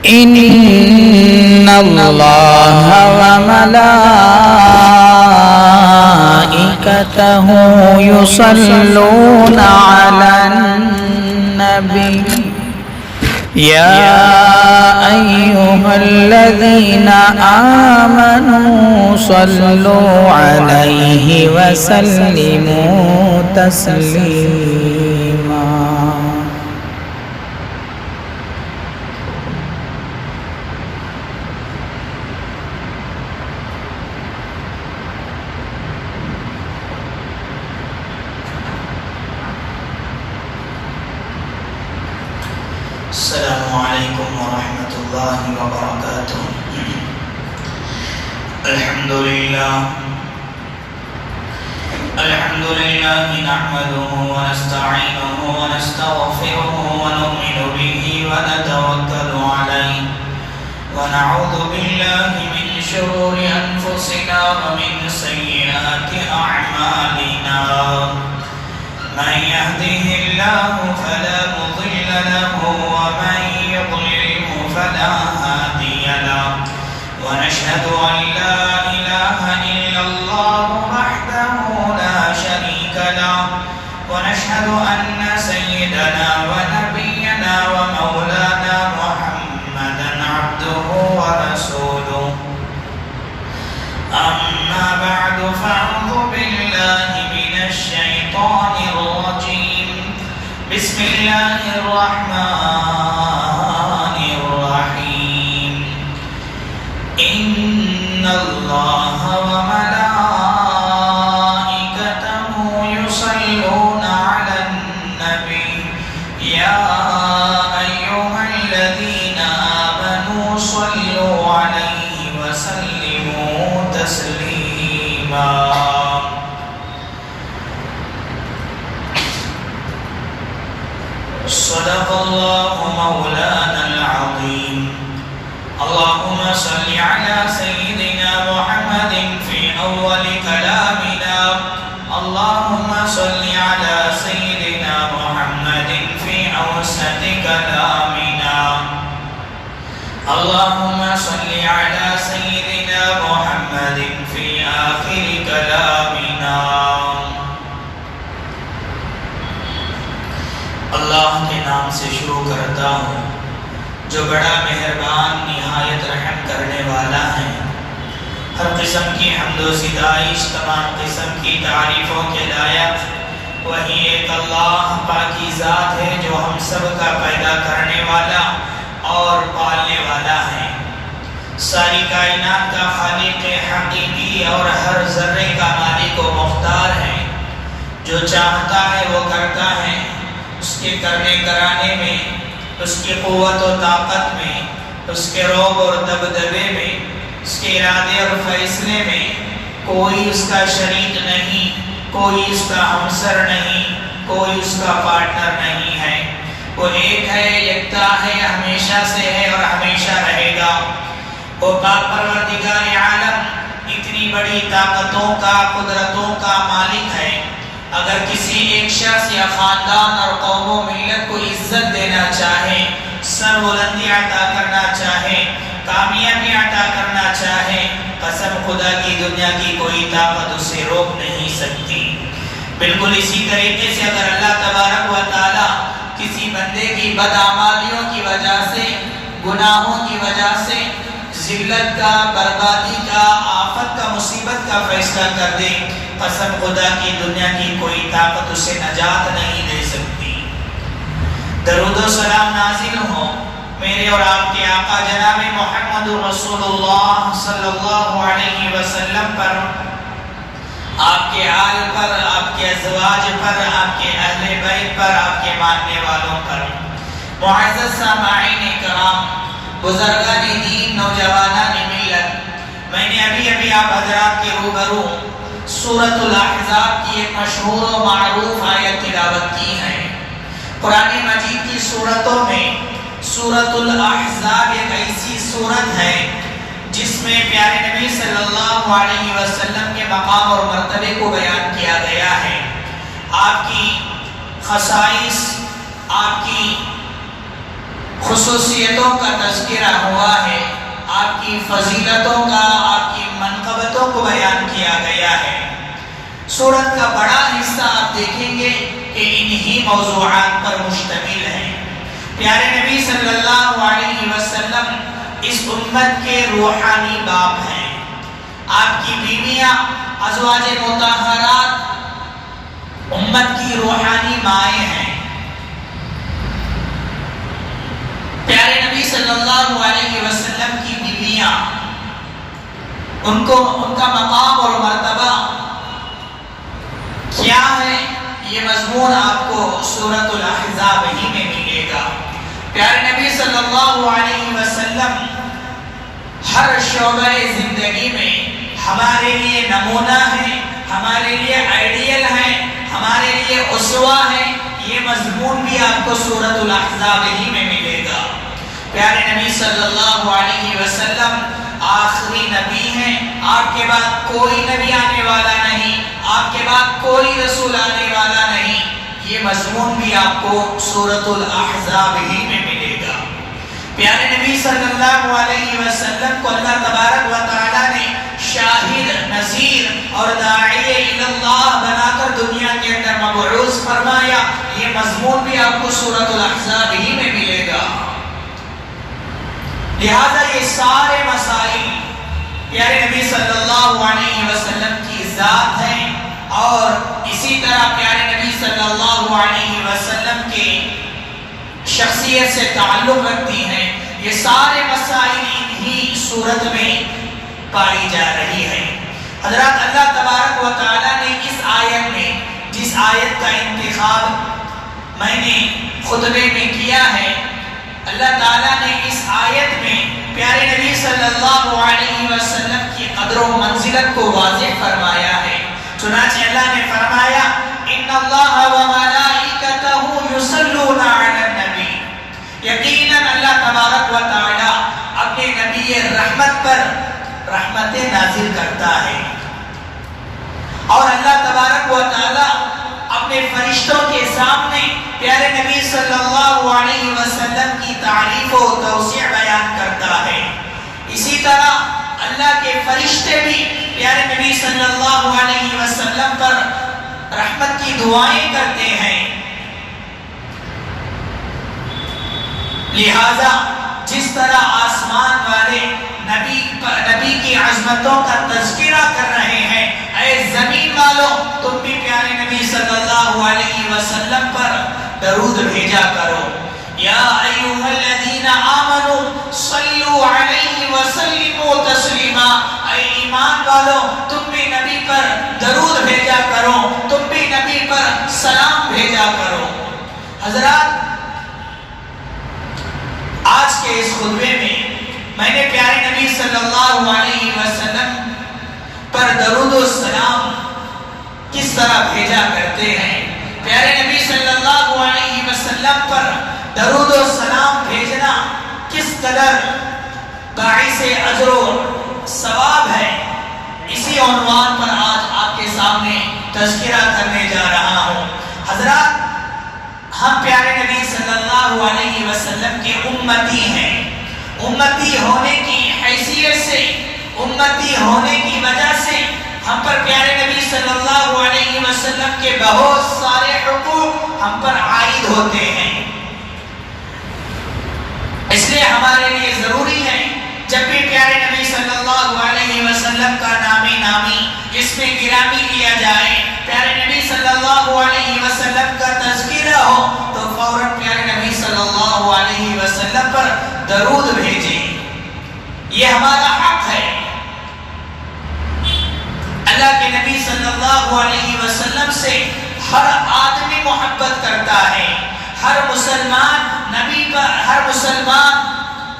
إن الله وملائكته يصلون على النبي يا أيها الذين آمنوا صلوا عليه وسلموا تسليما. السلام عليكم ورحمة الله وبركاته. الحمد لله نحمده ونستعينه ونستغفره ونؤمن به ونتوكل عليه ونعوذ بالله من شرور أنفسنا ومن سيئات أعمالنا. من يهده الله فلا مضل له ومن يضلله فلا هادي له ونشهد أن لا إله إلا الله وحده لا شريك له ونشهد أن سيدنا ونبينا ومولانا محمدا عبده ورسوله. أما بعد فأعوذ بالله من الشيطان الرجيم. بسم الله الرحمن الرحيم. إن الله وملائكته يصلون على النبي يا أيها الذين آمنوا صلوا عليه وسلموا تسليما. صدق الله مولانا العظيم. اللهم صل على سيدنا محمد في أول كلامنا. اللهم صل على سيدنا محمد في أوسط كلامنا. اللهم صل على سيدنا محمد في آخر كلامنا. اللہ کے نام سے شروع کرتا ہوں جو بڑا مہربان نہایت رحم کرنے والا ہے. ہر قسم کی حمد و ستائش تمام قسم کی تعریفوں کے لائق وہی ایک اللہ پاکی ذات ہے جو ہم سب کا پیدا کرنے والا اور پالنے والا ہے. ساری کائنات کا خالق حقیقی اور ہر ذرے کا مالک و مختار ہے. جو چاہتا ہے وہ کرتا ہے. اس کے کرنے کرانے میں، اس کی قوت و طاقت میں، اس کے روب اور دبدبے میں، اس کے ارادے اور فیصلے میں کوئی اس کا شریک نہیں، کوئی اس کا ہمسر نہیں، کوئی اس کا پارٹنر نہیں ہے. وہ ایک ہے، یکتا ہے، ہمیشہ سے ہے اور ہمیشہ رہے گا. وہ پروردگار عالم اتنی بڑی طاقتوں کا، قدرتوں کا مالک ہے. اگر کسی ایک شخص یا خاندان اور قوم و ملت کو عزت دینا چاہے، سر بلندی عطا کرنا چاہے، کامیابی عطا کرنا چاہے، قسم خدا کی دنیا کی کوئی طاقت اسے روک نہیں سکتی. بالکل اسی طریقے سے اگر اللہ تبارک و تعالی کسی بندے کی بدعمالیوں کی وجہ سے، گناہوں کی وجہ سے ذلت کا، بربادی کا، آفت کا، مصیبت کا فیصلہ کر دے، قسم خدا کی دنیا کی کوئی طاقت اسے نجات نہیں دے سکتی. درود و سلام نازل ہو میرے اور آپ کے آقا جناب محمد رسول اللہ صلی اللہ علیہ وسلم پر، آپ کے آل پر، آپ کے ازواج پر، آپ کے اہل بیت پر، آپ کے ماننے والوں پر. معزز سامعین کرام، بزرگان دین، نوجوانان ملت، میں نے ابھی آپ حضرات کے روبرو سورۃ الاحزاب کی ایک مشہور و معروف آیت تلاوت کی ہے. قرآن مجید کی سورتوں میں سورۃ الاحزاب ایک ایسی سورت ہے جس میں پیارے نبی صلی اللہ علیہ وسلم کے مقام اور مرتبے کو بیان کیا گیا ہے. آپ کی خصائص، آپ کی خصوصیتوں کا تذکرہ ہوا ہے، آپ کی فضیلتوں کا، آپ کی منقبتوں کو بیان کیا گیا ہے۔ سورت کا بڑا حصہ آپ دیکھیں گے کہ انہی موضوعات پر مشتمل ہے۔ پیارے نبی صلی اللہ علیہ وسلم اس امت کے روحانی باپ ہیں۔ آپ کی بیویاں ازواج مطہرات امت کی روحانی مائیں ہیں۔ پیارے نبی صلی اللہ علیہ وسلم کی بیویاں، ان کا مقام اور مرتبہ کیا ہے، یہ مضمون آپ کو سورۃ الاحزاب ہی میں ملے گا۔ پیارے نبی صلی اللہ علیہ وسلم ہر شعبہ زندگی میں ہمارے لیے نمونہ ہیں، ہمارے لیے آئیڈیل ہیں، ہمارے لیے اسوہ ہیں۔ یہ مضمون بھی آپ کو سورۃ الاحزاب ہی میں ملے گا۔ پیارے نبی صلی اللہ علیہ وسلم آخری نبی ہیں، آپ کے بعد کوئی نبی آنے والا نہیں، آپ کے بعد کوئی رسول آنے والا نہیں۔ یہ مضمون بھی آپ کو سورۃ الاحزاب ہی میں ملے گا۔ پیارے نبی صلی اللہ علیہ وسلم کو اللہ تبارک و تعالیٰ نے شاہد، نذیر اور داعی اللہ بنا کر دنیا کے اندر مبعوث فرمایا۔ یہ مضمون بھی آپ کو سورۃ الاحزاب ہی میں ملے گا۔ لہذا یہ سارے مسائل پیارے نبی صلی اللہ علیہ وسلم کی ذات ہیں، اور اسی طرح پیارے نبی صلی اللہ علیہ وسلم کے شخصیت سے تعلق رکھتی ہیں۔ یہ سارے مسائل انہی صورت میں پائی جا رہی ہے۔ حضرات، اللہ تبارک و تعالیٰ نے اس آیت میں، جس آیت کا انتخاب میں نے خطبے میں کیا ہے، اللہ تعالیٰ نے اس آیت میں پیارے نبی صلی اللہ علیہ وسلم کی قدر و منزلت کو واضح فرمایا ہے۔ چنانچہ اللہ نے فرمایا، ان اللہ وملائکتہ یصلون علی النبی، یقیناً اللہ تبارک و تعالی اپنے نبی رحمت پر رحمتیں نازل کرتا ہے، اور اللہ تبارک و تعالی اپنے فرشتوں کے سامنے پیارے نبی صلی اللہ علیہ وسلم کی تعریف و توسیع بیان کرتا ہے۔ اسی طرح اللہ کے فرشتے بھی پیارے نبی صلی اللہ علیہ وسلم پر رحمت کی دعائیں کرتے ہیں۔ لہذا جس طرح آسمان والے نبی کی عظمتوں کا تذکرہ کر رہے ہیں، اے زمین والوں تم بھی پیارے نبی صلی اللہ علیہ وسلم پر درود بھیجا کرو۔ یا ایھا الذین آمنوا صلوا علیہ وسلموا تسلیما، اے ایمان والوں تم بھی نبی پر درود بھیجا کرو، تم بھی نبی پر سلام بھیجا کرو۔ حضرات، آج کے اس خطبے میں نے پیارے نبی صلی اللہ علیہ وسلم پر درود و سلام کس طرح بھیجا کرتے ہیں، پیارے نبی صلی اللہ علیہ وسلم پر درود و سلام بھیجنا کس قدر باعث اجر و ثواب ہے، اسی عنوان پر آج آپ کے سامنے تذکرہ کرنے جا رہا ہوں۔ حضرات، ہم پیارے نبی صلی اللہ علیہ وسلم کے امتی ہیں۔ امتی ہونے کی حیثیت سے، امتی ہونے کی وجہ سے ہم پر پیارے نبی صلی اللہ علیہ وسلم کے بہت سارے حقوق ہم پر عائد ہوتے ہیں۔ اس لیے ہمارے لیے ضروری ہے جب بھی پیارے نبی صلی اللہ علیہ وسلم کا نامی اس میں گرامی لیا جائے، پیارے نبی صلی اللہ علیہ وسلم کا تذکرہ ہو، تو فوراً پیارے نبی صلی اللہ علیہ وسلم پر درود بھیجیں۔ یہ ہمارا حق ہے۔ اللہ کے نبی صلی اللہ علیہ وسلم سے ہر آدمی محبت کرتا ہے، ہر مسلمان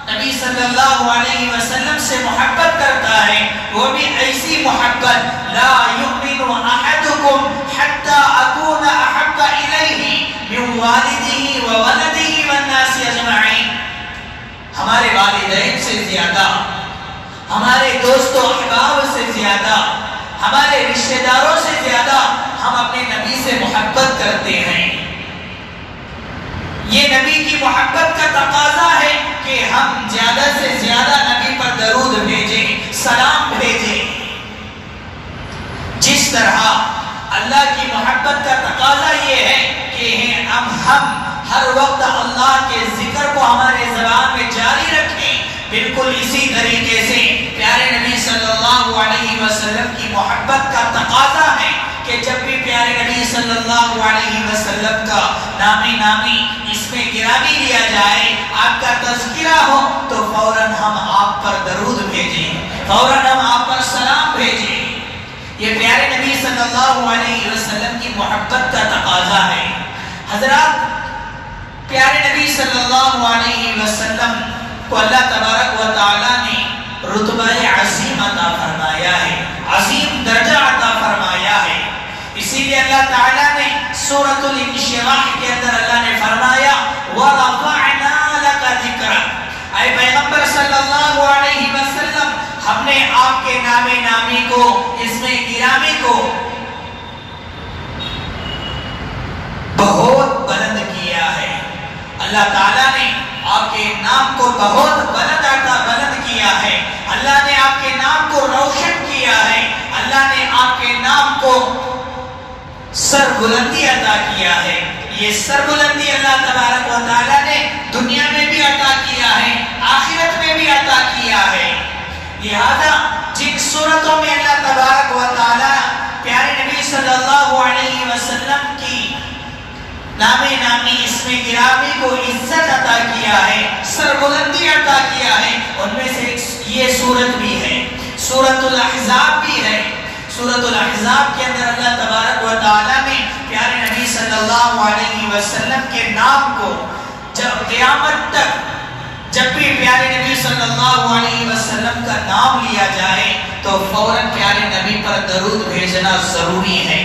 نبی صلی اللہ علیہ وسلم سے محبت کرتا ہے، وہ بھی ایسی محبت، لا یؤمن احدکم حتی اکون احب الیہ من والدہ وولدہ والناس اجمعین۔ ہمارے والدین سے زیادہ، ہمارے دوست و احباب سے زیادہ، ہمارے رشتہ داروں سے زیادہ ہم اپنے نبی سے محبت کرتے ہیں۔ یہ نبی کی محبت کا تقاضا ہے کہ ہم زیادہ سے زیادہ نبی پر درود بھیجیں، سلام بھیجیں۔ جس طرح اللہ کی محبت کا تقاضا یہ ہے کہ ہم ہر وقت اللہ کے ذکر کو ہمارے زبان میں جاری رکھیں، بالکل اسی طریقے سے پیارے نبی صلی اللہ علیہ وسلم کی محبت کا تقاضا ہے کہ جب بھی پیارے نبی صلی اللہ علیہ وسلم کا نامی اس میں گرامی لیا جائے، آپ کا تذکرہ ہو، تو فوراً ہم آپ پر درود بھیجیں، فوراً ہم آپ پر سلام بھیجیں۔ یہ پیارے نبی صلی اللہ علیہ وسلم کی محبت کا تقاضا ہے۔ حضرات، پیارے نبی صلی اللہ علیہ وسلم کو اللہ تبارک و تعالیٰ نے رتبہ عظیم عطا فرمایا ہے، عظیم درجہ عطا فرمایا ہے۔ اسی لیے اللہ تعالیٰ نے سورۃ الانشراح کے اندر اللہ نے فرمایا وَرَفَعْنَا لَكَ ذِكْرَكَ، اے پیغمبر صلی اللہ علیہ وسلم، ہم نے آپ کے نامی کو، اس میں گرامی کو بہت بلند کیا ہے۔ اللہ تعالیٰ نے آپ کے نام کو بہت بلند کیا ہے، اللہ نے آپ کے نام کو روشن کیا ہے، اللہ نے آپ کے نام کو سر بلندی عطا کیا ہے۔ یہ سر بلندی اللہ تبارک و تعالیٰ نے دنیا میں بھی عطا کیا ہے، آخرت میں بھی عطا کیا ہے۔ لہذا جن صورتوں میں اللہ تبارک و تعالیٰ پیارے نبی صلی اللہ علیہ وسلم کی نامی اسم گرامی کو عزت عطا کیا ہے، سربلندی عطا کیا ہے، ان میں سے یہ سورت بھی ہے، سورۃ الاحزاب بھی ہے۔ سورۃ الاحزاب کے اندر اللہ تبارک و تعالیٰ نے پیارے نبی صلی اللہ علیہ وسلم کے نام کو جب قیامت تک جب بھی پیارے نبی صلی اللہ علیہ وسلم کا نام لیا جائے تو فوراً پیارے نبی پر درود بھیجنا ضروری ہے۔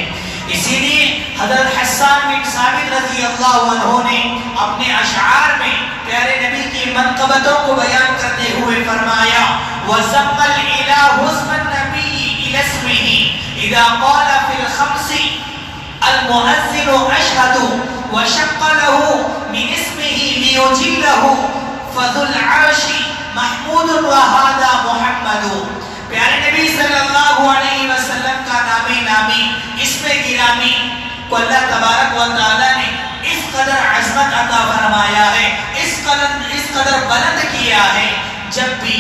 اسی لیے حضرت حسان بن ثابت رضی اللہ عنہ نے اپنے اشعار میں پیارے نبی کی منقبتوں کو بیان کرتے ہوئے فرمایا وَزَمَّ الْإِلَهُ اسْمَ النَّبِيِّ إِلَى اسْمِهِ إِذَا قَالَ فِي الْخَمْسِ الْمُؤَذِّنُ أَشْهَدُ وَشَقَّ لَهُ مِنْ اسْمِهِ لِيُجِلَّهُ فَذُو الْعَرْشِ مَحْمُودٌ وَهَذَا مُحَمَّدٌ۔ پیارے نبی صلی اللہ علیہ وسلم کا نامی اسم گرامی کو اللہ تبارک و تعالیٰ نے اس قدر عظمت عطا فرمایا ہے، اس قدر بلند کیا ہے۔ جب بھی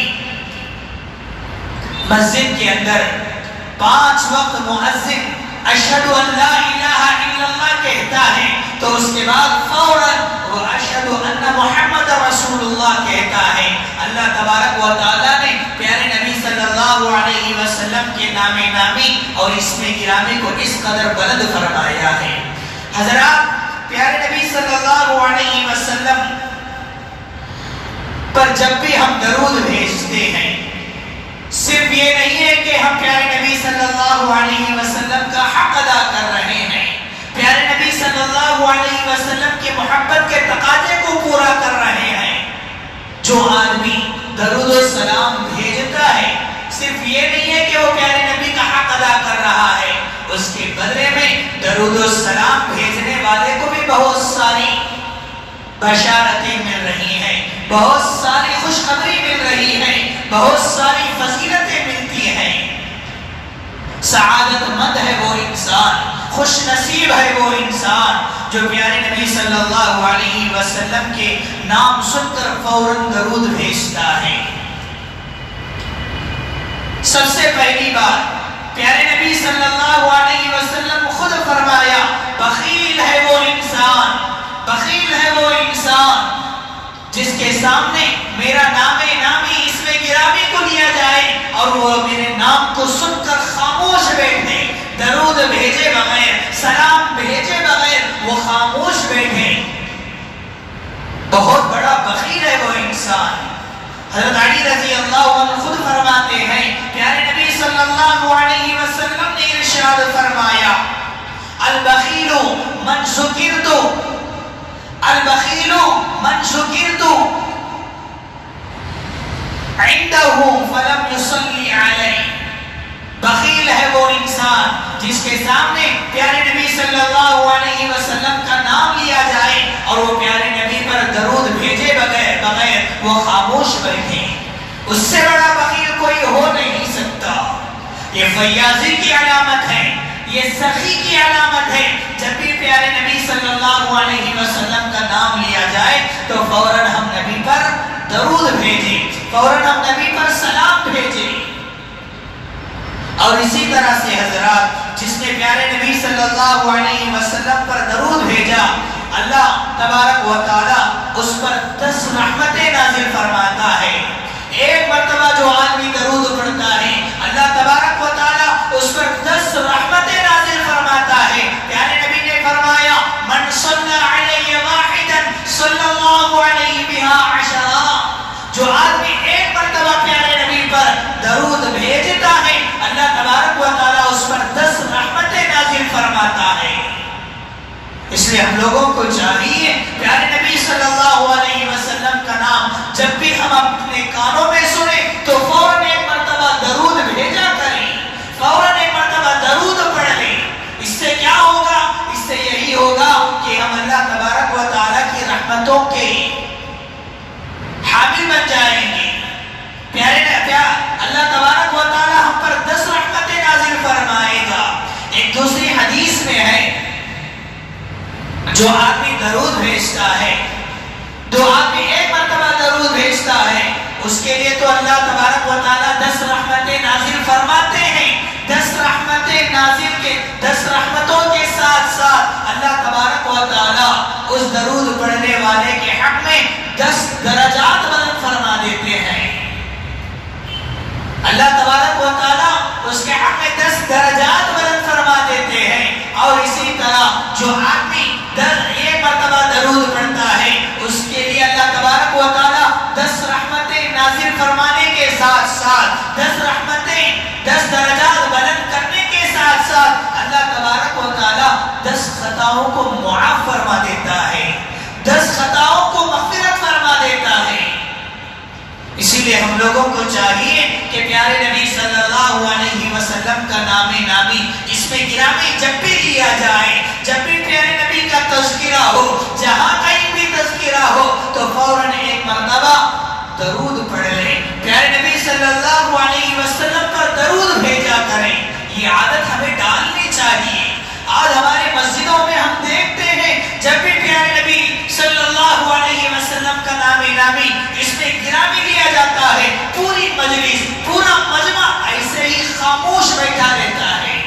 مسجد کے اندر 5 وقت مؤذن اشہد ان لا الہ الا اللہ کہتا ہے تو اس کے بعد فوراً وہ اشہد ان محمد رسول اللہ کہتا ہے۔ اللہ تبارک و تعالیٰ نے پیارے نبی صلی اللہ علیہ وسلم کے نامی اور اسم گرامی کو اس قدر بلند فرمایا ہے۔ حضرات، پیارے نبی صلی اللہ علیہ وسلم پر جب بھی ہم درود بھیجتے ہیں، صرف یہ نہیں ہے کہ ہم پیارے نبی صلی اللہ علیہ وسلم کا حق ادا کر رہے ہیں، پیارے نبی صلی اللہ علیہ وسلم کی محبت کے تقاضے کو پورا کر رہے ہیں۔ جو آدمی درود و سلام بھیجتا ہے، صرف یہ نہیں ہے کہ وہ پیارے نبی کا حق ادا کر رہا ہے، اس کے بدلے میں درود و سلام بھیجنے والے کو بھی بہت ساری بشارتیں مل رہی ہیں، بہت ساری خوشخبری مل رہی ہے، بہت ساری فضیلتیں ملتی ہیں۔ سعادت مند ہے وہ انسان، خوش نصیب ہے وہ انسان جو پیارے نبی صلی اللہ علیہ وسلم کے نام سن کر فوراً درود بھیجتا ہے۔ سب سے پہلی بات پیارے نبی صلی اللہ علیہ وسلم خود فرمایا بخیل ہے وہ انسان، بخیل ہے وہ انسان جس کے سامنے میرا نامی اسم گرامی کو لیا جائے اور وہ میرے نام کو سن کر خاموش بیٹھے، درود بھیجے بغیر، سلام بھیجے بغیر وہ خاموش بیٹھے، بہت بڑا بخیل ہے وہ انسان۔ حضرت علی رضی اللہ عنہ خود فرماتے ہیں پیارے نبی صلی اللہ علیہ وسلم نے ارشاد فرمایا البخیل من ذکرت عنده فلم يصلي علیہ، بخیل ہے وہ انسان جس کے سامنے پیارے نبی صلی اللہ علیہ وسلم کا نام لیا جائے اور وہ پیارے نبی پر درود بھیجے بغیر وہ خاموش بیٹھے، اس سے بڑا بخیل کوئی ہو نہیں سکتا۔ یہ فیاضی کی علامت ہے، یہ سخی کی علامت ہے۔ جب بھی پیارے نبی صلی اللہ علیہ وسلم کا نام لیا جائے تو فوراً ہم نبی پر درود بھیجیں، فوراً ہم نبی پر سلام بھیجیں۔ اور اسی طرح سے حضرات، جس نے پیارے نبی صلی اللہ علیہ وسلم پر درود بھیجا، اللہ تبارک و تعالی اس پر 10 رحمتیں نازل فرماتا ہے۔ ایک مرتبہ جو آدمی درود پڑھتا ہے، اللہ تبارک و تعالی اس پر 10 رحمتیں نازل فرماتا ہے۔ پیارے نبی نے فرمایا، من صلی علیہ واحدا صلی اللہ علیہ بہا عشرا، جو آدمی ایک مرتبہ پیارے نبی پر درود بھیجتا ہے، اللہ تبارک و تعالی اس پر 10 رحمتیں نازل فرماتا ہے۔ اس لیے ہم لوگوں کو چاہیے پیارے نبی صلی اللہ علیہ وسلم کا نام جب بھی ہم اپنے کانوں میں سنیں تو فوراً ایک مرتبہ درود بھیجا کریں، فوراً ایک مرتبہ درود پڑھ لیں۔ اس سے کیا ہوگا؟ اس سے یہی ہوگا کہ ہم اللہ تبارک و تعالیٰ کی رحمتوں کے حامل بن جائیں گے۔ اللہ تبارک و تعالیٰ ہم پر 10 رحمتیں نازل فرمائے گا۔ ایک دوسری حدیث میں ہے، جو آدمی درود بھیجتا ہے، جو آدمی ایک مرتبہ درود بھیجتا ہے، اس کے لیے تو اللہ تبارک و تعالیٰ 10 رحمتیں نازل فرماتے ہیں۔ 10 رحمتیں نازل کے 10 رحمتوں کے ساتھ ساتھ اللہ تبارک و تعالیٰ اس درود پڑھنے والے کے حق میں 10 درجات بلند فرما دیتے ہیں۔ اللہ تبارک و تعالیٰ اس کے حق میں 10 درجات بلند فرما دیتے ہیں۔ اور اسی طرح جو آدمی ایک مرتبہ درود پڑھتا ہے، اس کے لیے اللہ تبارک و تعالیٰ 10 رحمتیں نازل فرمانے کے ساتھ ساتھ 10 رحمتیں 10 درجات بلند کرنے کے ساتھ ساتھ اللہ تبارک و تعالیٰ 10 خطاؤں کو معاف فرما دیتا ہے، 10 خطاؤں کو مغفرت فرما دیتا ہے۔ اسی لیے ہم لوگوں کو چاہیے کہ پیارے نبی صلی اللہ علیہ وسلم کا نام نامی اس میں گرامی جب بھی لیا جائے، جب بھی پیارے نبی کا تذکرہ ہو، جہاں کہیں بھی تذکرہ ہو تو فوراً ایک مرتبہ درود پڑھ لیں، پیارے نبی صلی اللہ علیہ وسلم پر درود بھیجا کریں۔ یہ عادت ہمیں ڈالنی چاہیے۔ آج ہمارے مسجدوں میں ہم دیکھتے ہیں جب بھی پیارے نبی صلی اللہ علیہ وسلم کا نام نامی اس میں گرامی لیا جاتا ہے، پوری مجلس، پورا مجمع ایسے ہی خاموش بیٹھا رہتا ہے۔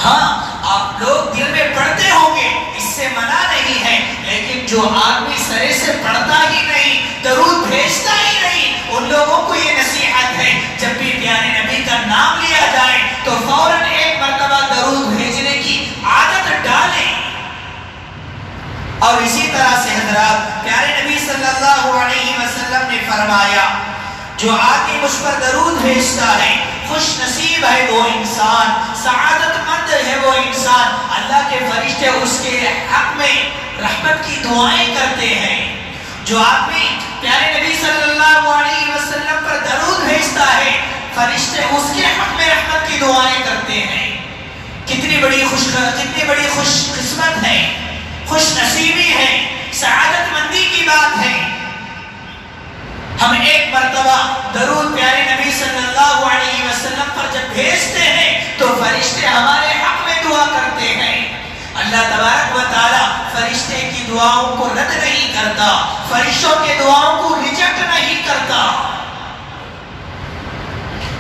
ہاں، آپ لوگ دل میں پڑھتے ہوں گے، اس سے منع نہیں ہے، لیکن جو آدمی سرے سے پڑھتا ہی نہیں، درود بھیجتا ہی نہیں، ان لوگوں کو یہ نصیحت ہے، جب بھی پیارے نبی کا نام لیا جائے تو فوراً ایک مرتبہ درود بھیجنے کی عادت ڈالیں۔ اور اسی طرح سے حضرات، پیارے نبی صلی اللہ علیہ وسلم نے فرمایا، جو آدمی مجھ پر درود بھیجتا ہے، خوش نصیب ہے وہ انسان، سعادت مند ہے وہ انسان، اللہ کے فرشتے اس کے حق میں رحمت کی دعائیں کرتے ہیں۔ جو آدمی پیارے نبی صلی اللہ علیہ وسلم پر درود بھیجتا ہے، فرشتے اس کے حق میں رحمت کی دعائیں کرتے ہیں۔ کتنی بڑی خوش قسمت ہے، خوش نصیبی ہے، سعادت مندی کی بات ہے۔ ہم ایک مرتبہ درود پیارے نبی صلی اللہ علیہ وسلم پر جب بھیجتے ہیں تو فرشتے ہمارے حق میں دعا کرتے ہیں۔ اللہ تبارک و تعالی فرشتے کی دعاؤں کو رد نہیں کرتا، فرشتوں کے دعاؤں کو ریجیکٹ نہیں کرتا۔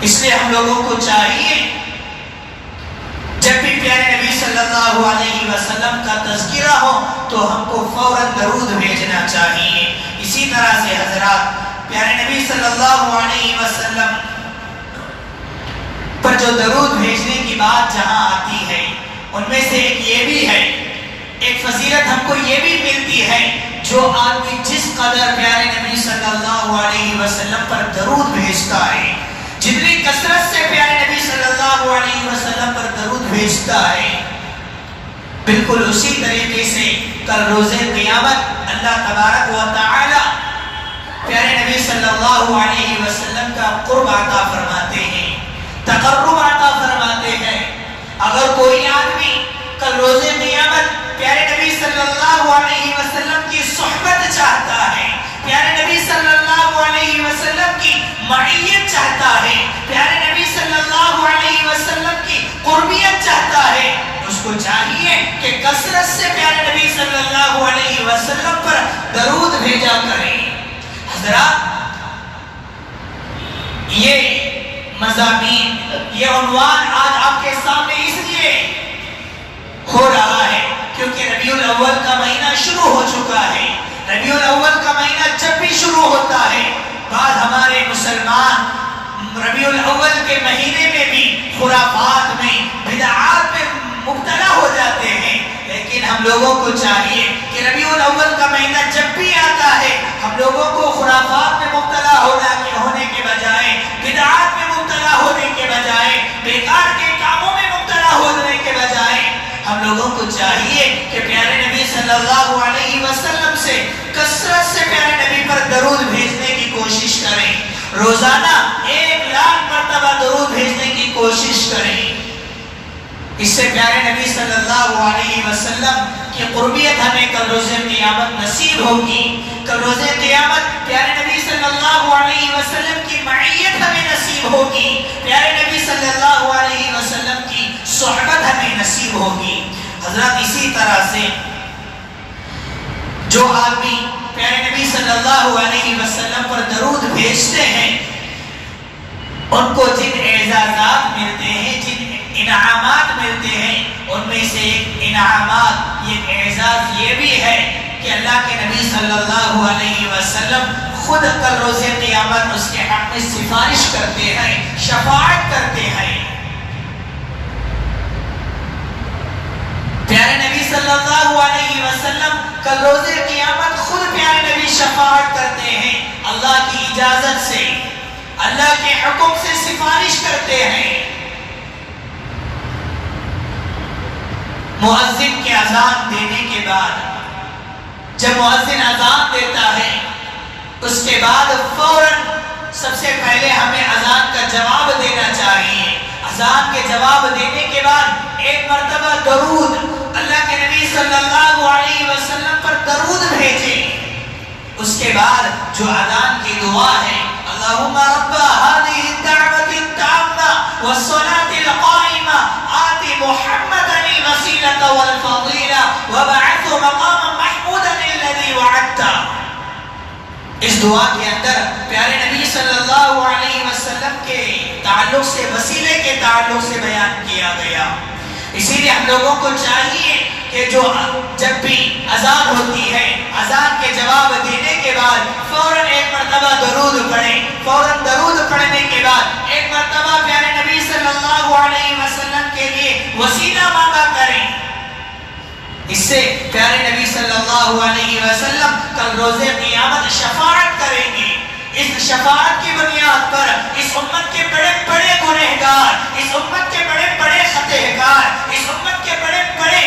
اس لیے ہم لوگوں کو چاہیے جب بھی پیارے نبی صلی اللہ علیہ وسلم کا تذکرہ ہو تو ہم کو فوراً درود بھیجنا چاہیے۔ اسی طرح سے حضرات، پیارے نبی صلی اللہ علیہ وسلم پر جو درود بھیجنے کی بات جہاں آتی ہے، ان میں سے ایک یہ بھی ہے، ایک فضیلت ہم کو یہ بھی ملتی ہے، جو آدمی جس قدر پیارے نبی صلی اللہ علیہ وسلم پر درود بھیجتا ہے، جتنی کثرت سے پیارے نبی صلی اللہ علیہ وسلم پر درود بھیجتا ہے، بالکل اسی طریقے سے کل روز قیامت اللہ تبارک و تعالی پیارے نبی صلی اللہ علیہ وسلم کا قرب عطا فرماتے ہیں، تقرب عطا فرماتے ہیں۔ اگر کوئی آدمی کل روز قیامت پیارے نبی صلی اللہ علیہ وسلم کی صحبت چاہتا ہے، پیارے نبی صلی اللہ علیہ وسلم کی معیت چاہتا ہے، پیارے نبی صلی اللہ علیہ وسلم کی قربیت چاہتا ہے، اس کو چاہیے کہ کثرت سے پیارے نبی صلی اللہ علیہ وسلم پر درود بھیجا کریں۔ حضرات، یہ مضامین، یہ عنوان آج آپ کے سامنے اس لیے ہو رہا ہے کیونکہ ربیع الاول کا مہینہ شروع ہو چکا ہے۔ ربیع الاول کا مہینہ جب بھی شروع ہوتا ہے، بعد ہمارے مسلمان ربیع الاول کے مہینے میں بھی خرافات میں، بدعات میں مبتلا ہو جاتے ہیں، لیکن ہم لوگوں کو چاہیے کہ ربیع الاول کا مہینہ جب بھی آتا ہے، ہم لوگوں کو خرافات میں مبتلا ہونے کے بجائے، بدعات میں مبتلا ہونے کے بجائے، بیکار کے کاموں میں مبتلا ہونے کے بجائے، ہم لوگوں کو چاہیے کہ پیارے نبی صلی اللہ علیہ وسلم سے کثرت سے پیارے نبی پر درود بھیجنے کی کوشش کریں۔ روزانہ 1,00,000 مرتبہ درود بھیجنے کی کوشش کریں۔ اس سے پیارے نبی صلی اللہ علیہ وسلم کی قربیت ہمیں کل روز قیامت نصیب ہوگی۔ کل روز قیامت پیارے نبی صلی اللہ علیہ وسلم کی معیت ہمیں نصیب ہوگی، پیارے نبی صلی اللہ علیہ وسلم کی صحبت ہمیں نصیب ہوگی۔ حضرات، اسی طرح سے جو آدمی پیارے نبی صلی اللہ علیہ وسلم پر درود بھیجتے ہیں، ان کو جن اعزازات ملتے ہیں، جن انعامات ملتے ہیں، ان میں سے ایک انعامات، ایک اعزاز یہ بھی ہے کہ اللہ کے نبی صلی اللہ علیہ وسلم خود کل روز قیامت اس کے حق میں سفارش کرتے ہیں، شفاعت کرتے ہیں۔ پیارے نبی صلی اللہ علیہ وسلم کل روز قیامت خود پیارے نبی شفاعت کرتے ہیں، اللہ کی اجازت سے، اللہ کے حکم سے سفارش کرتے ہیں۔ مؤذن کے اذان دینے کے بعد، جب مؤذن اذان دیتا ہے، اس کے بعد فوراً سب سے پہلے ہمیں اذان کا جواب دینا چاہیے۔ اذان کے جواب دینے کے بعد ایک مرتبہ درود، اللہ کے نبی صلی اللہ علیہ وسلم پر درود بھیجیں۔ اس کے بعد جو اذان کی دعا ہے، اللہم رب هذه الدعوة التامة والصلاة القائمة آت محمدا الوسیلة والفضیلة وبعثه مقاما محمودا الذي وعدته۔ اس دعا کے اندر پیارے نبی صلی اللہ علیہ وسلم کے تعلق سے، وسیلے کے تعلق سے بیان کیا گیا۔ اسی لیے ہم لوگوں کو چاہیے کہ جو جب بھی اذان ہوتی ہے، اذان کے جواب دینے کے بعد فوراً ایک مرتبہ درود پڑھیں، فوراً درود پڑھنے کے بعد ایک مرتبہ پیارے نبی صلی اللہ علیہ وسلم کے لیے وسیلہ مانگا کریں۔ اس سے پیارے نبی صلی اللہ علیہ وسلم کل روز قیامت شفاعت کریں گے۔ اس شفاعت کی بنیاد پر اس امت کے بڑے بڑے گنہگار، اس امت کے بڑے بڑے خطاکار، اس امت کے بڑے بڑے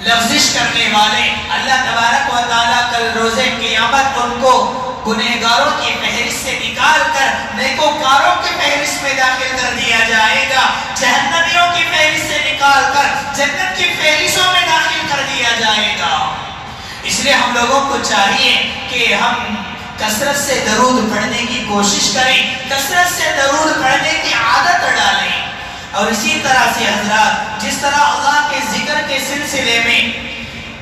لفظش کرنے والے، اللہ تبارک و تعالیٰ کل روز قیامت ان کو گنہگاروں کی فہرست سے نکال کر نیکوکاروں کی فہرست میں داخل کر دیا جائے گا، جہنمیوں کی فہرست سے نکال کر جنت کی فہرستوں میں داخل کر دیا جائے گا۔ اس لیے ہم لوگوں کو چاہیے کہ ہم کثرت سے درود پڑھنے کی کوشش کریں، کثرت سے درود پڑھنے کی عادت ڈالیں۔ اور اسی طرح سے حضرات، جس طرح اللہ کے ذکر کے سلسلے میں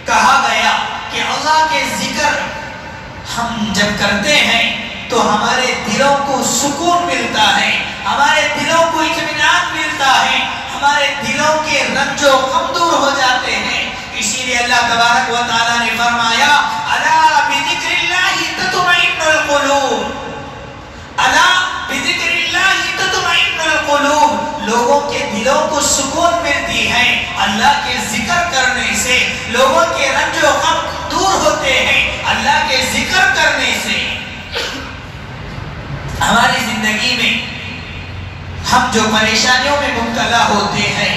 کہا گیا کہ اللہ کے ذکر ہم جب کرتے ہیں تو ہمارے دلوں کو سکون ملتا ہے، ہمارے دلوں کو اطمینان ملتا ہے، ہمارے دلوں کے رنج و غم دور ہو جاتے ہیں۔ اسی لیے اللہ تبارک و تعالیٰ نے فرمایا، الا بذکر اللہ تطمئن القلوب، الا بذکر اللہ تطمئن القلوب۔ لوگوں کے دلوں کو سکون ملتی ہے، اللہ کے ذکر کرنے سے لوگوں کے رنج و غم دور ہوتے ہیں، اللہ کے ذکر کرنے سے۔ ہماری زندگی میں ہم جو پریشانیوں میں مبتلا ہوتے ہیں،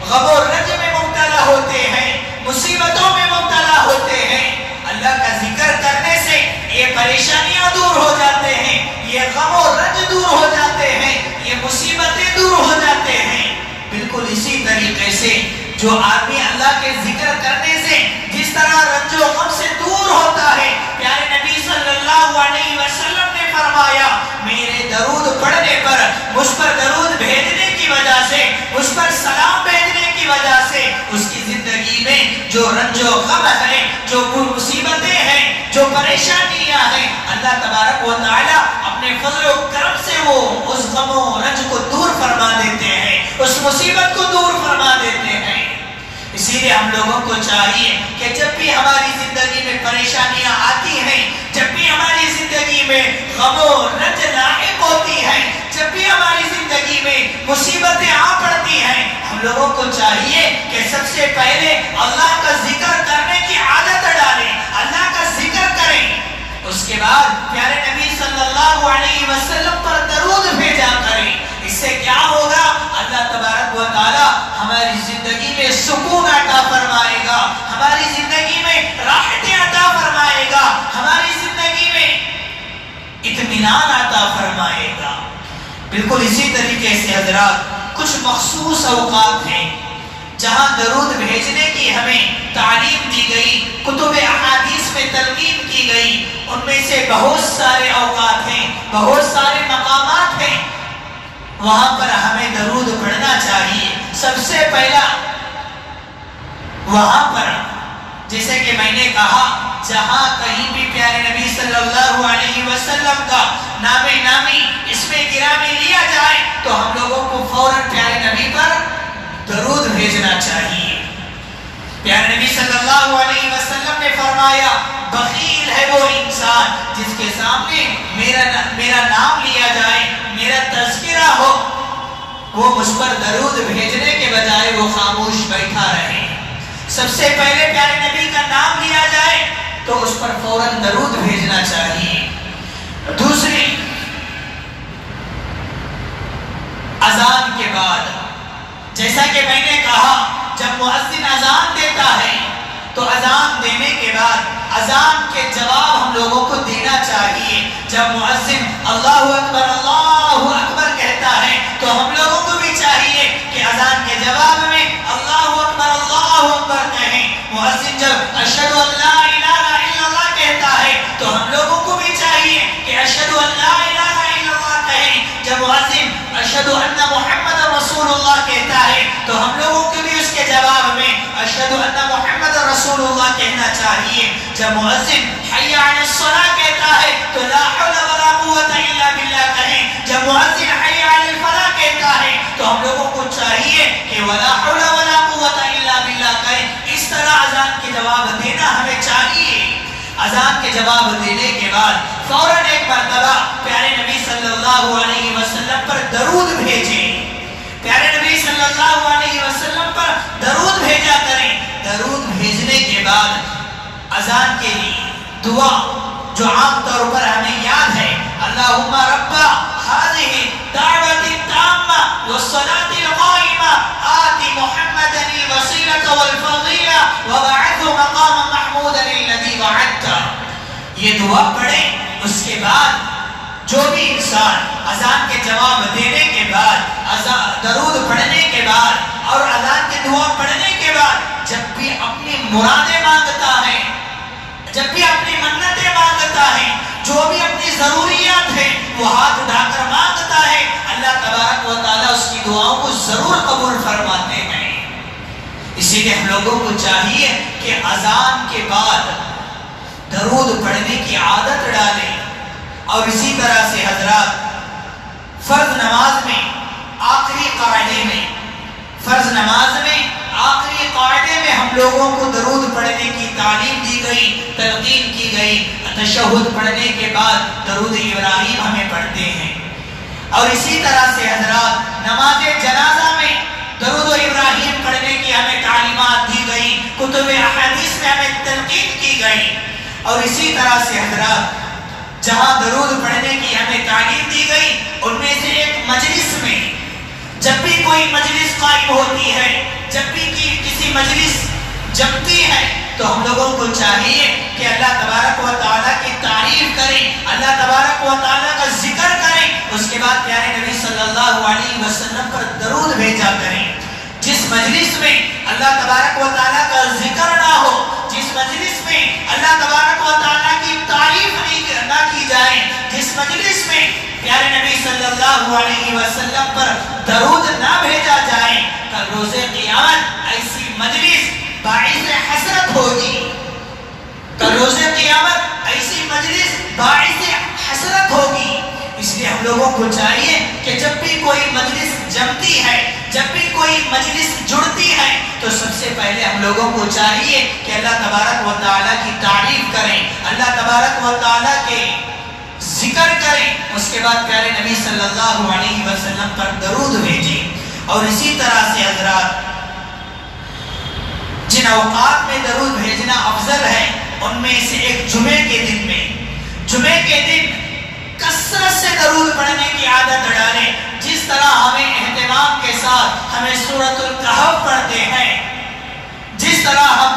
غم و رنج میں مبتلا ہوتے ہیں، مصیبتوں میں مبتلا ہوتے ہیں، اللہ کا ذکر کرنے سے یہ پریشانیاں دور ہو جاتے ہیں، یہ غم و رنج دور ہو جاتے ہیں، یہ مصیبتیں دور ہو جاتے ہیں۔ بالکل اسی طرح جو آدمی اللہ کے ذکر کرنے سے جس طرح رنج و غم سے دور ہوتا ہے، پیارے نبی صلی اللہ علیہ وسلم نے فرمایا میرے درود پڑھنے پر، مجھ پر درود بھیجنے کی وجہ سے، مجھ پر سلام بھیجنے کی وجہ سے اس کی زندگی میں جو رنج و غم ہے، جو مصیبتیں ہیں، جو پریشانیاں ہیں، اللہ تبارک و تعالی اپنے فضل و کرم سے وہ اس غم و رنج کو دور فرما دیتے ہیں، اس مصیبت کو دور فرما دیتے ہیں۔ اسی لیے ہم لوگوں کو چاہیے کہ جب بھی ہماری زندگی میں پریشانیاں آتی ہیں، جب بھی ہماری زندگی میں غم و رنج لاحق ہوتی ہے، جب بھی ہماری زندگی میں مصیبتیں آ پڑتی ہیں، ہم لوگوں کو چاہیے کہ سب سے پہلے اللہ کا ذکر کرنے کی عادت ڈالیں، اللہ کا ذکر کریں، اس کے بعد پیارے نبی صلی اللہ علیہ وسلم پر درود بھیجا کریں۔ اس سے کیا ہوگا؟ اللہ تبارک و تعالی ہماری زندگی میں سکون عطا فرمائے گا، ہماری زندگی میں راحتیں عطا فرمائے گا، ہماری زندگی میں اطمینان عطا فرمائے گا۔ بالکل اسی طریقے سے حضرات کچھ مخصوص اوقات ہیں جہاں درود بھیجنے کی ہمیں تعلیم دی گئی، کتب احادیث میں تلقین کی گئی، ان میں سے بہت سارے اوقات ہیں، بہت سارے مقامات ہیں، وہاں پر ہمیں درود پڑھنا چاہیے۔ سب سے پہلا وہاں پر جیسے کہ میں نے کہا جہاں کہیں بھی پیارے نبی صلی اللہ علیہ وسلم کا نام نامی اسم گرامی لیا جائے تو ہم لوگوں کو فوراً پیارے نبی پر درود بھیجنا چاہیے۔ پیارے نبی صلی اللہ علیہ وسلم نے فرمایا بخیل ہے وہ انسان جس کے سامنے میرا نام لیا جائے، میرا تذکرہ ہو، وہ مجھ پر درود بھیجنے کے بجائے وہ خاموش بیٹھا رہے۔ سب سے پہلے پیارے نبی کا نام لیا جائے تو اس پر فوراً درود بھیجنا چاہیے۔ دوسری، اذان کے بعد جیسا کہ میں نے کہا جب مؤذن اذان دیتا ہے تو اذان دینے کے بعد اذان کے جواب ہم لوگوں کو دینا چاہیے۔ جب مؤذن اللہ اکبر کہتا ہے تو ہم لوگوں کو بھی چاہیے کہ اذان کے جواب میں اللہ اکبر کہیں۔ مؤذن جب اشہد ان لا الہ الا اللہ کہتا ہے تو ہم لوگوں کو بھی چاہیے کہ اشہد ان لا الہ الا اللہ کہیں۔ جب مؤذن اشہد ان محمد رسول اللہ کہتا ہے تو ہم لوگوں کو بھی اس کے جواب میں اشہد ان محمد رسول اللہ کہنا چاہیے۔ جب مؤذن حی علی الصلاۃ کہتا ہے تو لا حول ولا قوت الا باللہ کہیں۔ جب مؤذن حی علی الفلاح کہتا ہے تو ہم لوگوں کو چاہیے کہ ولا حول ولا قوت الا باللہ کہیں۔ اس طرح اذان کے جواب دینا ہمیں چاہیے۔ اذان کے جواب دینے کے بعد فوراً ایک مرتبہ پیارے نبی صلی اللہ علیہ وسلم پر درود بھیجیں۔ پیارے نبی صلی اللہ علیہ وسلم پر درود بھیجا کریں۔ درود بھیجنے کے بعد اذان کے لیے دعا جو عام طور پر ہمیں یاد ہے، اللہم رب هذه الدعوة التامة والصلاة القائمة آت محمدا الوسيلة والفضيلة وبعثه مقاما محمودا الذي وعدته۔ یہ دعا پڑھیں۔ اس کے بعد جو بھی انسان اذان کے جواب دینے کے بعد، درود پڑھنے کے بعد اور اذان کی دعا پڑھنے کے بعد جب بھی اپنی مرادیں مانگتا ہے، جب بھی اپنی منتیں مانگتا ہے، جو بھی اپنی ضروریات ہیں وہ ہاتھ اٹھا کر مانگتا ہے، اللہ تبارک و تعالیٰ اس کی دعاؤں کو ضرور قبول فرماتے ہیں۔ اسی لیے ہم لوگوں کو چاہیے کہ اذان کے بعد درود پڑھنے کی عادت ڈالیں۔ اور اسی طرح سے حضرات فرض نماز میں آخری قاعدے میں، فرض نماز میں آخری قاعدے میں ہم لوگوں کو درود پڑھنے کی تعلیم دی گئی، تلقین کی گئی۔ تشہد پڑھنے کے بعد درود ابراہیم ہمیں پڑھتے ہیں۔ اور اسی طرح سے حضرات نماز جنازہ میں درود ابراہیم پڑھنے کی ہمیں تعلیمات دی گئی، کتب احادیث میں ہمیں تلقین کی گئی۔ اور اسی طرح سے حضرات جہاں درود پڑھنے کی ہمیں تعلیم دی گئی ان میں سے ایک مجلس میں، جب بھی کوئی مجلس قائم ہوتی ہے، جب بھی کسی مجلس جمتی ہے تو ہم لوگوں کو چاہیے کہ اللہ تبارک و تعالیٰ کی تعریف کریں، اللہ تبارک و تعالیٰ کا ذکر کریں، اس کے بعد پیارے نبی صلی اللہ علیہ وسلم پر درود بھیجا کریں۔ جس مجلس میں اللہ میں پیارے نبی صلی اللہ علیہ وسلم پر درود نہ بھیجا جائے تو روز قیامت ایسی مجلس باعث حسرت ہوگی، تو روز قیامت ایسی مجلس باعث حسرت ہوگی۔ اس لیے ہم لوگوں کو چاہیے کہ جب بھی کوئی مجلس جمتی ہے، جب بھی کوئی مجلس جڑتی ہے، تو سب سے پہلے ہم لوگوں کو چاہیے کہ اللہ تبارک و تعالیٰ کی تعریف کریں، اللہ تبارک و تعالیٰ کے ذکر کریں، اس کے بعد پیارے نبی صلی اللہ علیہ وسلم پر درود بھیجیں۔ اور اسی طرح سے حضرات جن اوقات میں درود بھیجنا افضل ہے ان میں سے ایک جمعے کے دن میں، جمعے کے دن کثرت سے درود پڑھنے کی عادت ڈالیں، جس طرح ہمیں اہتمام کے ساتھ ہمیں سورۃ الکہف پڑھتے ہیں، جس طرح ہم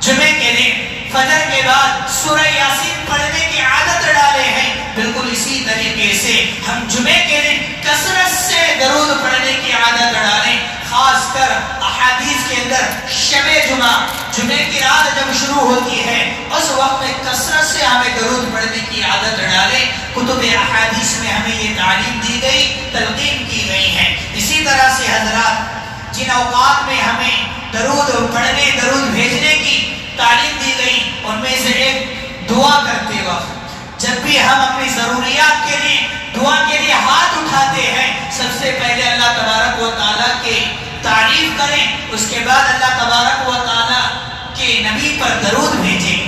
جمعے کے دن فجر کے بعد سورہ یاسین پڑھنے کی عادت ڈالے ہیں، بالکل اسی طریقے سے ہم جمعے کے دن کثرت سے درود پڑھنے کی عادت ڈالیں۔ خاص کر احادیث کے اندر شب جمعہ، جمعے کی رات جب شروع ہوتی ہے اس وقت میں کثرت سے ہمیں درود پڑھنے کی عادت ڈالیں۔ کتب احادیث میں ہمیں یہ تعلیم دی گئی، تلقین کی گئی ہے۔ اسی طرح سے حضرات جن اوقات میں ہمیں درود پڑھنے، درود بھیجنے کی تعلیم دی گئی ان میں سے ایک دعا کرتے وقت جب بھی ہم اپنی ضروریات کے لیے دعا کے لیے ہاتھ اٹھاتے ہیں، سب سے پہلے اللہ تبارک و تعالیٰ کے تعریف کریں، اس کے بعد اللہ تبارک و تعالیٰ کے نبی پر درود بھیجیں،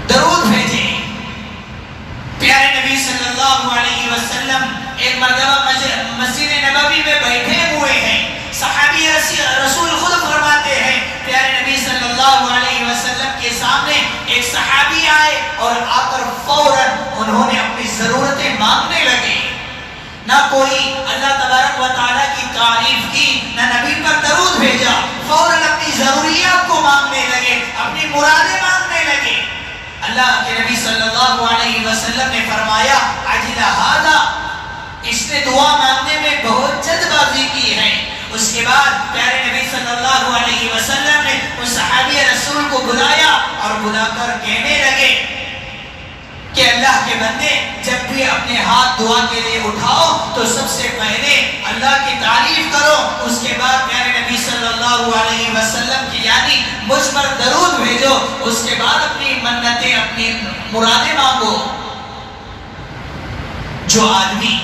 درود بھیجیں۔ پیارے نبی صلی اللہ علیہ وسلم ایک مرتبہ مسجد نبوی میں بیٹھے ہوئے ہیں، صحابی رسول خود فرماتے ہیں پیارے نبی صلی اللہ علیہ وسلم کے سامنے ایک صحابی آئے اور آ کر فوراً انہوں نے اپنی ضرورتیں مانگنے لگے، نہ کوئی اللہ تبارک و تعالیٰ کی تعریف کی، نہ نبی پر درود بھیجا، فوراً اپنی ضروریات کو مانگنے لگے، اپنی مرادیں مانگنے لگے۔ اللہ کے نبی صلی اللہ علیہ وسلم نے فرمایا عجل ھذا، اس نے دعا مانگنے میں بہت جلد بازی کی ہے۔ اس کے بعد پیارے نبی صلی اللہ علیہ وسلم نے اس صحابی رسول کو بلایا اور بلا کر کہنے لگے کہ اللہ کے بندے جب بھی اپنے ہاتھ دعا کے لیے اٹھاؤ تو سب سے پہلے اللہ کی تعریف کرو، اس کے بعد پیارے نبی صلی اللہ علیہ وسلم کی یعنی مجھ پر درود بھیجو، اس کے بعد اپنی منتیں، اپنی مرادیں مانگو۔ جو آدمی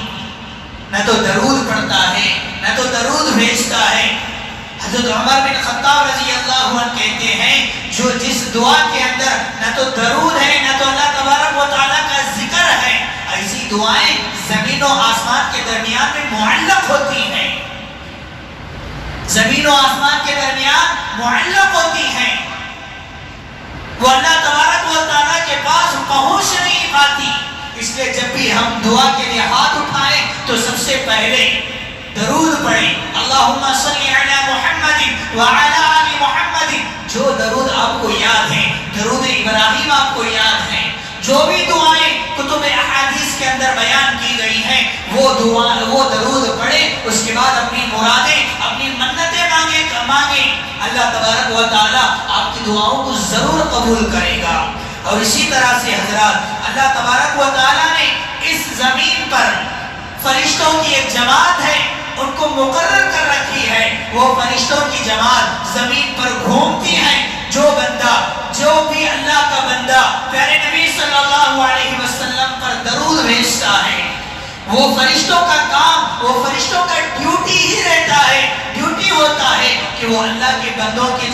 نہ تو درود پڑھتا ہے نہ تو درود بھیجتا ہے، حضرت عمر بن خطاب رضی اللہ عنہ کہتے ہیں جو جس دعا کے اندر نہ تو درود ہے نہ تو اللہ تبارک و تعالیٰ کا ذکر ہے، ایسی دعائیں زمین و آسمان کے درمیان میں معلق ہوتی ہیں، زمین و آسمان کے درمیان معلق ہوتی ہیں، وہ اللہ تبارک و تعالیٰ کے پاس پہنچ نہیں پاتی۔ اس لیے جب بھی ہم دعا کے لیے ہاتھ اٹھائیں تو سب سے پہلے درود پڑھیں، اللہم صلی علی محمد وعلی آل محمد۔ جو درود آپ کو یاد ہیں، درود ابراہیم آپ کو یاد ہیں، جو بھی دعائیں کتب احادیث کے اندر بیان کی گئی ہیں وہ درود پڑھیں، اس کے بعد اپنی مرادیں، اپنی منتیں مانگیں، اللہ تبارک و تعالیٰ آپ کی دعاؤں کو ضرور قبول کرے گا۔ اور اسی طرح سے حضرات اللہ تبارک و تعالیٰ نے اس زمین پر فرشتوں کی ایک جماعت ہے، ان کو مقرر کر رکھی ہے، وہ فرشتوں کی جماعت زمین پر گھومتی ہے، جو بندہ، جو بھی اللہ کا بندہ پیارے نبی صلی اللہ علیہ وسلم پر درود بھیجتا ہے، وہ فرشتوں کا کام، وہ فرشتوں کا ڈیوٹی ہی رہتا ہے، ڈیوٹی ہوتا ہے کہ وہ اللہ کے بندوں کی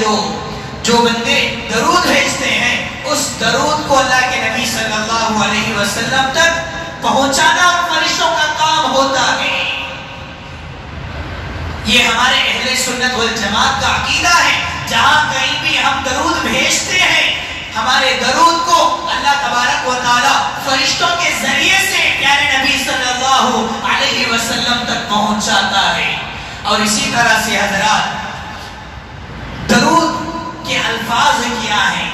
جو بندے درود بھیجتے ہیں اس درود کو اللہ کے نبی صلی اللہ علیہ وسلم تک پہنچانا فرشتوں کا کام ہوتا ہے۔ یہ ہمارے اہل سنت والجماعت کا عقیدہ ہے، جہاں کہیں بھی ہم درود بھیجتے ہیں ہمارے درود کو اللہ تبارک و تعالیٰ فرشتوں کے ذریعے سے پیارے نبی صلی اللہ علیہ وسلم تک پہنچاتا ہے۔ اور اسی طرح سے حضرات درود کے الفاظ کیا ہیں،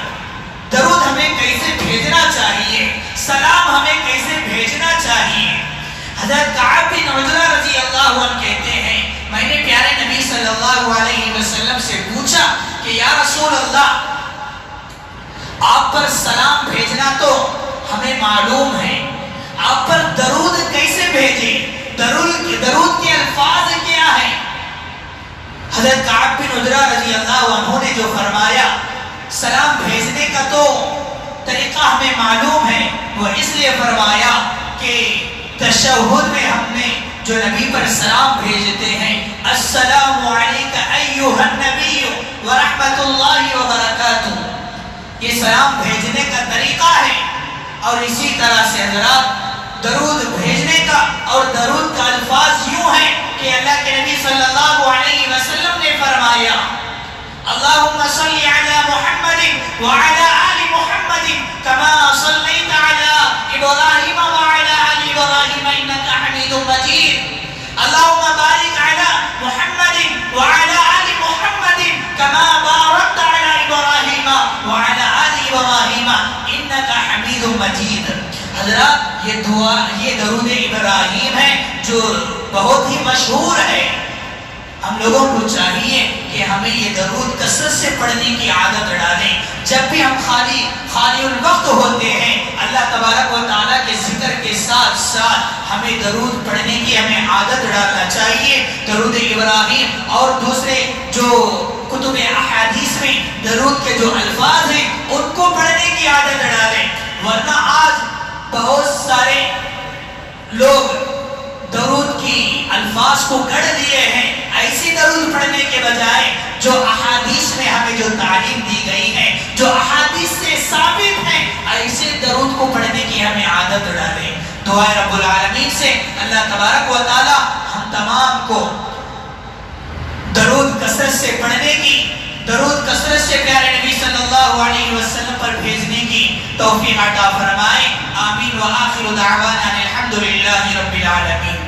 درود ہمیں کیسے بھیجنا چاہیے، سلام ہمیں کیسے بھیجنا چاہیے۔ حضرت کعب بن عجرہ رضی اللہ عنہ کہتے ہیں میں نے پیارے نبی صلی اللہ علیہ وسلم سے پوچھا کہ یا رسول اللہ آپ پر سلام بھیجنا تو ہمیں معلوم ہے، آپ پر درود کیسے بھیجیں، درود کے الفاظ کیا ہیں۔ حضرت کعب بن عجرہ رضی اللہ عنہ نے جو فرمایا سلام بھیجنے کا تو طریقہ ہمیں معلوم ہے، وہ اس لیے فرمایا کہ تشہد میں ہم نے جو نبی پر سلام بھیجتے ہیں، السلام علیک ایھا النبی ورحمۃ اللہ وبرکاتہ، یہ سلام بھیجنے کا طریقہ ہے۔ اور اسی طرح سے حضرات درود بھیجنے کا اور درود کا الفاظ یوں ہیں کہ اللہ کے نبی صلی اللہ علیہ وسلم نے فرمایا اللہم صلی علی محمد وعلی آل محمد کما صلیت علی ابراہیم وعلی آل ابراہیم انکا حمید مجید، اللہم بارک علی محمد وعلی آل محمد کما بارکت علی ابراہیم وعلی آل ابراہیم انکا حمید مجید۔ حضرات یہ دعا، یہ درود ابراہیم ہے جو بہت ہی مشہور ہے۔ ہم لوگوں کو چاہیے کہ ہمیں یہ درود کثرت سے پڑھنے کی عادت ڈالیں۔ جب بھی ہم خالی الوقت ہوتے ہیں، اللہ تبارک و تعالیٰ کے ذکر کے ساتھ ساتھ ہمیں درود پڑھنے کی ہمیں عادت ڈالنا چاہیے۔ درود ابراہیم اور دوسرے جو کتب احادیث میں درود کے جو الفاظ ہیں ان کو پڑھنے کی عادت ڈالیں، ورنہ آج بہت سارے لوگ درود کی الفاظ کو گڑھ دیے ہیں، ایسی درود پڑھنے کے بجائے جو احادیث میں ہمیں جو تعلیم دی گئی ہے، جو احادیث سے ثابت ہیں، ایسے درود کو پڑھنے کی ہمیں عادت ڈالیں۔ دعا رب العالمین سے اللہ تبارک و تعالی ہم تمام کو درود کثرت سے پڑھنے کی، درود کثرت سے پیارے نبی صلی اللہ علیہ وسلم پر بھیجنے کی توفیق عطا فرمائے۔ آمین۔ وآخر دعوانا الحمدللہ رب العالمین۔